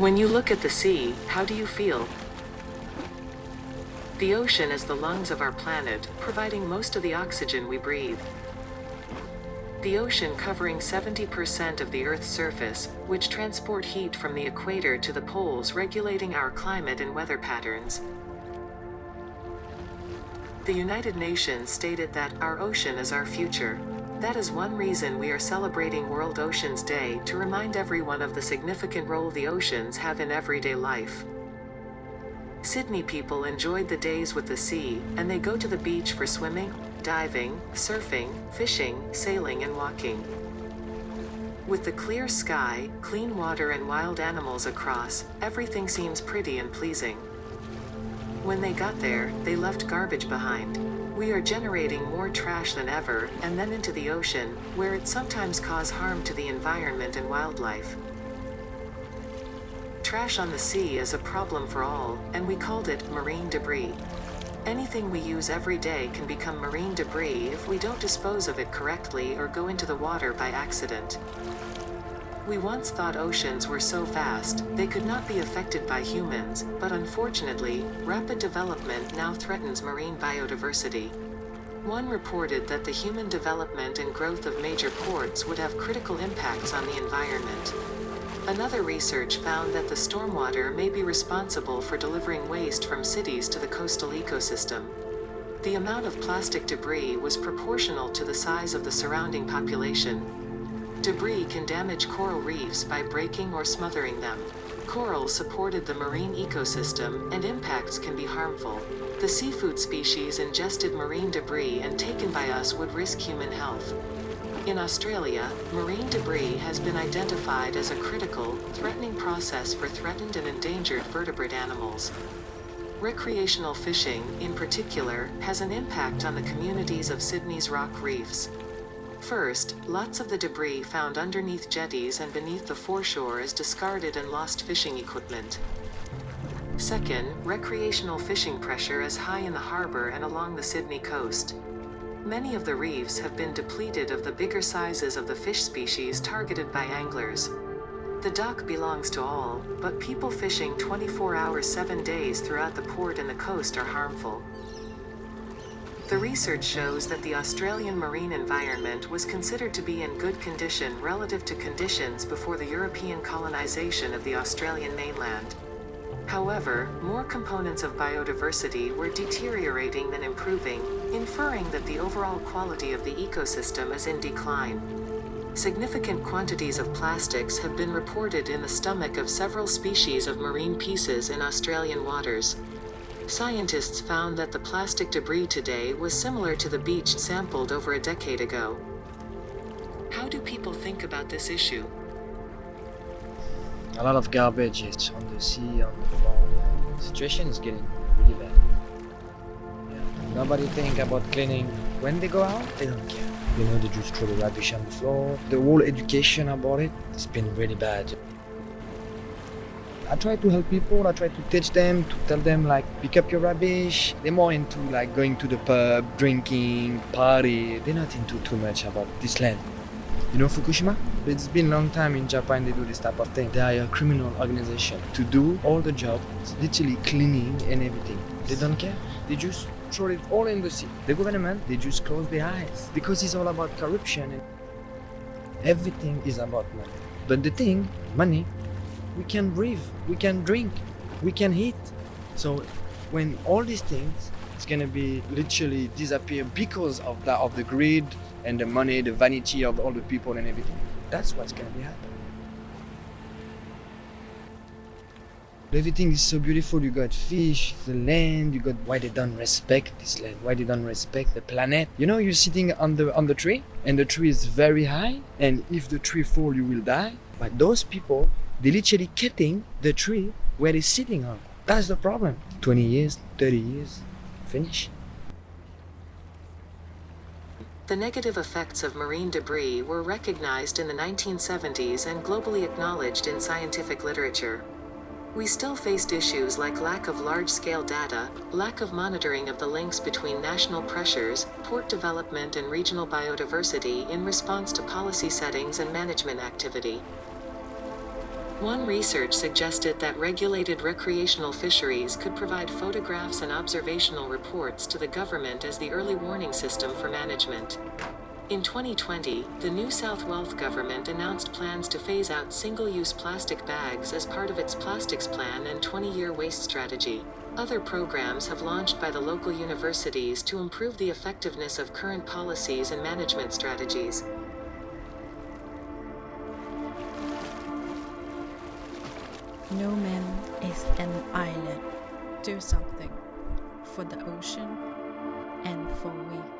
When you look at the sea, how do you feel? The ocean is the lungs of our planet, providing most of the oxygen we breathe. The ocean covering 70% of the Earth's surface, which transport heat from the equator to the poles, regulating our climate and weather patterns. The United Nations stated that our ocean is our future. That is one reason we are celebrating World Oceans Day, to remind everyone of the significant role the oceans have in everyday life. Sydney people enjoyed the days with the sea, and they go to the beach for swimming, diving, surfing, fishing, sailing and walking. With the clear sky, clean water and wild animals across, everything seems pretty and pleasing. When they got there, they left garbage behind. We are generating more trash than ever, and then into the ocean, where it sometimes causes harm to the environment and wildlife. Trash on the sea is a problem for all, and we called it marine debris. Anything we use every day can become marine debris if we don't dispose of it correctly or go into the water by accident. We once thought oceans were so vast, they could not be affected by humans, but unfortunately, rapid development now threatens marine biodiversity. One reported that the human development and growth of major ports would have critical impacts on the environment. Another research found that the stormwater may be responsible for delivering waste from cities to the coastal ecosystem. The amount of plastic debris was proportional to the size of the surrounding population. Debris can damage coral reefs by breaking or smothering them. Coral supported the marine ecosystem, and impacts can be harmful. The seafood species ingested marine debris and taken by us would risk human health. In Australia, marine debris has been identified as a critical, threatening process for threatened and endangered vertebrate animals. Recreational fishing, in particular, has an impact on the communities of Sydney's rock reefs. First, lots of the debris found underneath jetties and beneath the foreshore is discarded and lost fishing equipment. Second, recreational fishing pressure is high in the harbor and along the Sydney coast. Many of the reefs have been depleted of the bigger sizes of the fish species targeted by anglers. The dock belongs to all, but people fishing 24 hours 7 days throughout the port and the coast are harmful. The research shows that the Australian marine environment was considered to be in good condition relative to conditions before the European colonization of the Australian mainland. However, more components of biodiversity were deteriorating than improving, inferring that the overall quality of the ecosystem is in decline. Significant quantities of plastics have been reported in the stomach of several species of marine pieces in Australian waters. Scientists found that the plastic debris today was similar to the beach sampled over a decade ago. How do people think about this issue? A lot of garbage is on the sea, on the floor. The situation is getting really bad. Yeah. Nobody think about cleaning. When they go out, they don't care. They just throw the rubbish on the floor. The whole education about it has been really bad. I try to help people, I try to teach them, to tell them pick up your rubbish. They're more into going to the pub, drinking, party. They're not into too much about this land. You know Fukushima? It's been a long time in Japan they do this type of thing. They are a criminal organization to do all the job, literally cleaning and everything. They don't care. They just throw it all in the sea. The government, they just close their eyes because it's all about corruption and everything is about money. But the thing, money, we can breathe, we can drink, we can eat. So when all these things, it's gonna be literally disappear because of the greed and the money, the vanity of all the people and everything. That's what's gonna be happening. Everything is so beautiful. You got fish, the land, you got why they don't respect this land, why they don't respect the planet. You're sitting on the tree and the tree is very high, and if the tree fall you will die. But those people, they literally cutting the tree where they're sitting on. That's the problem. 20 years, 30 years, finish. The negative effects of marine debris were recognized in the 1970s and globally acknowledged in scientific literature. We still faced issues like lack of large-scale data, lack of monitoring of the links between national pressures, port development and regional biodiversity in response to policy settings and management activity. One research suggested that regulated recreational fisheries could provide photographs and observational reports to the government as the early warning system for management. In 2020, the New South Wales government announced plans to phase out single-use plastic bags as part of its plastics plan and 20-year waste strategy. Other programs have launched by the local universities to improve the effectiveness of current policies and management strategies. No man is an island. Do something for the ocean and for we.